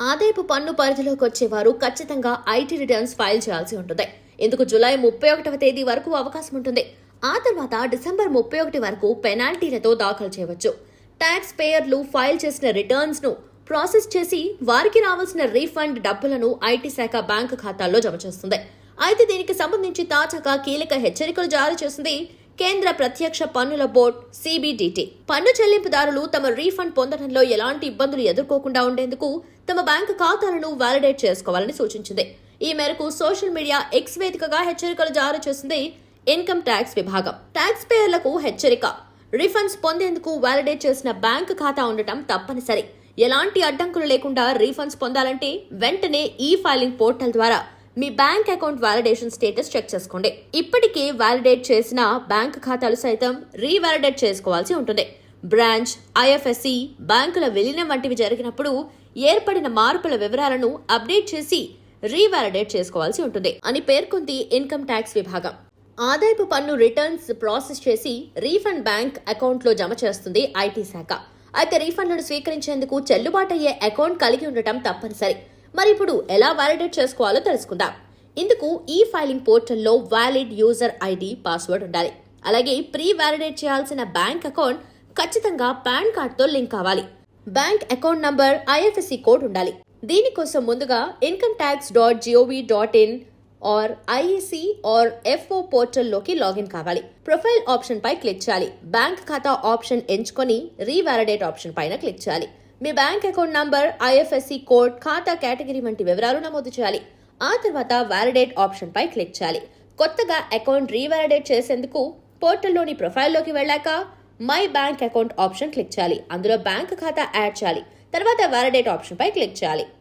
ఆదాయపు పన్ను పరిధిలోకి వచ్చేవారు ఖచ్చితంగా ఐటీ రిటర్న్స్ ఫైల్ చేయాల్సి ఉంటుంది. ఇందుకు జూలై 31వ తేదీ వరకు అవకాశం ఉంటుంది. ఆ తర్వాత డిసెంబర్ 31 వరకు పెనాల్టీలతో దాఖలు చేయవచ్చు. ట్యాక్స్ పేయర్లు ఫైల్ చేసిన రిటర్న్స్ ను ప్రాసెస్ చేసి వారికి రావాల్సిన రీఫండ్ డబ్బులను ఐటీ శాఖ బ్యాంకు ఖాతాల్లో జమ చేస్తుంది. అయితే దీనికి సంబంధించి తాజాగా కీలక హెచ్చరికలు జారీ చేసింది కేంద్ర ప్రత్యక్ష పన్నుల బోర్డు సిబిడిటి. పన్ను చెల్లింపుదారులు తమ రీఫండ్ పొందడంలో ఎలాంటి ఇబ్బందులు ఎదుర్కోకుండా ఉండేందుకు తమ బ్యాంకు ఖాతాలను వాలిడేట్ చేసుకోవాలని సూచించింది. ఈ మేరకు సోషల్ మీడియా ఎక్స్ వేదికగా హెచ్చరికలు జారీ చేసింది ఇన్కమ్ ట్యాక్స్ విభాగం. ట్యాక్స్ పేయర్లకు హెచ్చరిక: రీఫండ్స్ పొందేందుకు వాలిడేట్ చేసిన బ్యాంకు ఖాతా ఉండటం తప్పనిసరి. ఎలాంటి అడ్డంకులు లేకుండా రీఫండ్స్ పొందాలంటే వెంటనే ఈ ఫైలింగ్ పోర్టల్ ద్వారా మీ bank account validation status check చేసుకోండి. ఇప్పటికే వాలిడేట్ చేసిన బ్యాంక్ ఖాతాలు సైతం రీవాలిడేట్ చేసుకోవాల్సి ఉంటుంది. బ్రాంచ్, ఐఎఫ్ఎస్సి, బ్యాంకుల విలీనం వంటివి జరిగినప్పుడు ఏర్పడిన మార్పుల వివరాలను అప్డేట్ చేసి రీవాలిడేట్ చేసుకోవాల్సి ఉంటుంది అని పేర్కొంది ఇన్కమ్ ట్యాక్స్ విభాగం. ఆదాయపు పన్ను రిటర్న్స్ ప్రాసెస్ చేసి రీఫండ్ బ్యాంక్ అకౌంట్లో జమ చేస్తుంది ఐటీ శాఖ. అయితే రీఫండ్లను స్వీకరించేందుకు చెల్లుబాటు అయ్యే అకౌంట్ కలిగి ఉండటం తప్పనిసరి. మరి ఇప్పుడు ఎలా వాలిడేట్ చేసుకోవాలో తెలుసుకుందాం. ఇందుకు ఈ ఫైలింగ్ పోర్టల్లో వ్యాలిడ్ యూజర్ ఐడి, పాస్వర్డ్ ఉండాలి. అలాగే ప్రీ వాలిడేట్ చేయాల్సిన బ్యాంక్ అకౌంట్ ఖచ్చితంగా పాన్ కార్డ్తో లింక్ కావాలి. Bank account number, IFSC code ఉండాలి. దీనికోసం ముందుగా incometax.gov.in or IEC or FO పోర్టల్లోకి లాగిన్ కావాలి. ప్రొఫైల్ ఆప్షన్ పై క్లిక్ చేయాలి. బ్యాంక్ ఖాతా ఆప్షన్ ఎంచుకొని రీవాలిడేట్ ఆప్షన్ పైన క్లిక్ చేయాలి. మీ bank account number, IFSC code, ఖాతా కేటగిరీ వంటి వివరాలు నమోదు చేయాలి. ఆ తర్వాత వాలిడేట్ ఆప్షన్ పై క్లిక్ చేయాలి. కొత్తగా అకౌంట్ రీవాలిడేట్ చేసేందుకు పోర్టల్లోని ప్రొఫైల్లోకి వెళ్ళాక my bank account option click చేయాలి. అందులో బ్యాంక్ ఖాతా యాడ్ చేయాలి. తర్వాత వాలిడేట్ ఆప్షన్ పై క్లిక్ చేయాలి.